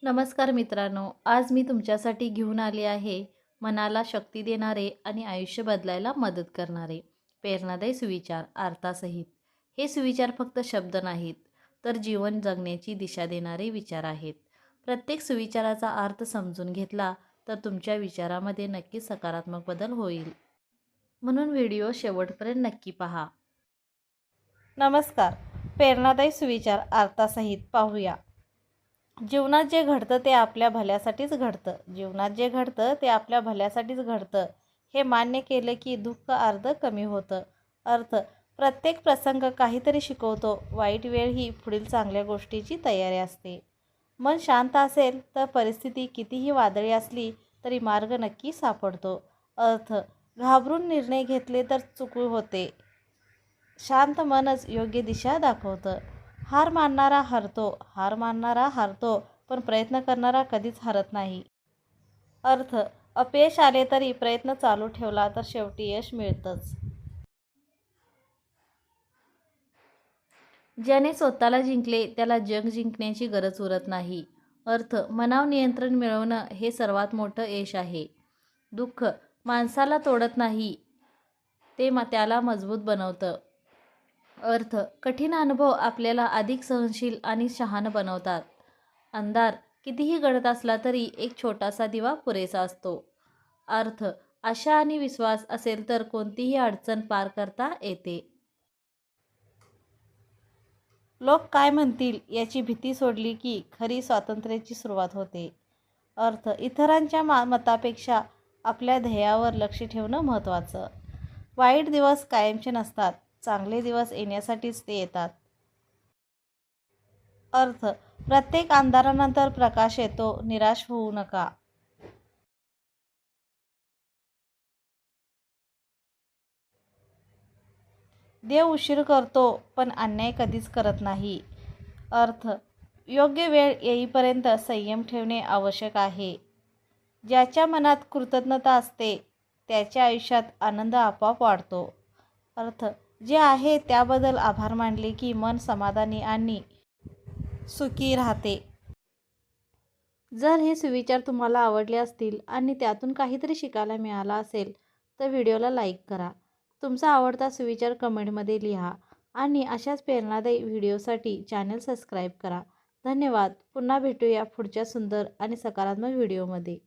नमस्कार मित्रांनो, आज मी तुमच्यासाठी घेऊन आले आहे मनाला शक्ती देणारे आणि आयुष्य बदलायला मदत करणारे प्रेरणादायी सुविचार अर्थासहित. हे सुविचार फक्त शब्द नाहीत, तर जीवन जगण्याची दिशा देणारे विचार आहेत. प्रत्येक सुविचाराचा अर्थ समजून घेतला तर तुमच्या विचारामध्ये नक्कीच सकारात्मक बदल होईल. म्हणून व्हिडिओ शेवटपर्यंत नक्की पहा. नमस्कार. प्रेरणादायी सुविचार अर्थासहित पाहूया. जीवनात जे घडतं ते आपल्या भल्यासाठीच घडतं. जीवनात जे घडतं ते आपल्या भल्यासाठीच घडतं. हे मान्य केलं की दुःख अर्ध कमी होतं. अर्थ: प्रत्येक प्रसंग काहीतरी शिकवतो. वाईट वेळ ही पुढील चांगल्या गोष्टीची तयारी असते. मन शांत असेल तर परिस्थिती कितीही वादळी असली तरी मार्ग नक्की सापडतो. अर्थ: घाबरून निर्णय घेतले तर चूक होते. शांत मनच योग्य दिशा दाखवतं. हार मानणारा हरतो, पण प्रयत्न करणारा कधीच हरत नाही. अर्थ: अपयश आले तरी प्रयत्न चालू ठेवला तर शेवटी यश मिळतंच. ज्याने स्वतःला जिंकले त्याला जग जिंकण्याची गरज उरत नाही. अर्थ: मनावर नियंत्रण मिळवणं हे सर्वात मोठं यश आहे. दुःख माणसाला तोडत नाही, ते त्याला मजबूत बनवतं. अर्थ: कठीण अनुभव आपल्याला अधिक सहनशील आणि शहाणं बनवतात. अंधार कितीही गडद असला तरी एक छोटासा दिवा पुरेसा असतो. अर्थ: आशा आणि विश्वास असेल तर कोणतीही अडचण पार करता येते. लोक काय म्हणतील याची भीती सोडली की खरी स्वातंत्र्याची सुरुवात होते. अर्थ: इतरांच्या मतापेक्षा आपल्या ध्येयावर लक्ष ठेवणं महत्त्वाचं. वाईट दिवस कायमचे नसतात, चांगले दिवस येण्यासाठीच ते येतात. अर्थ: प्रत्येक अंधारानंतर प्रकाश येतो, निराश होऊ नका. देव उशीर करतो पण अन्याय कधीच करत नाही. अर्थ: योग्य वेळ येईपर्यंत संयम ठेवणे आवश्यक आहे. ज्याच्या मनात कृतज्ञता असते त्याच्या आयुष्यात आनंद आपोआप वाढतो. अर्थ: जे आहे त्याबद्दल आभार मानले की मन समाधानी आणि सुखी राहते. जर हे सुविचार तुम्हाला आवडले असतील आणि त्यातून काहीतरी शिकायला मिळालं असेल तर व्हिडिओला लाईक करा. तुमचा आवडता सुविचार कमेंटमध्ये लिहा आणि अशाच प्रेरणादायी व्हिडिओसाठी चॅनल सबस्क्राईब करा. धन्यवाद. पुन्हा भेटूया पुढच्या सुंदर आणि सकारात्मक व्हिडिओमध्ये.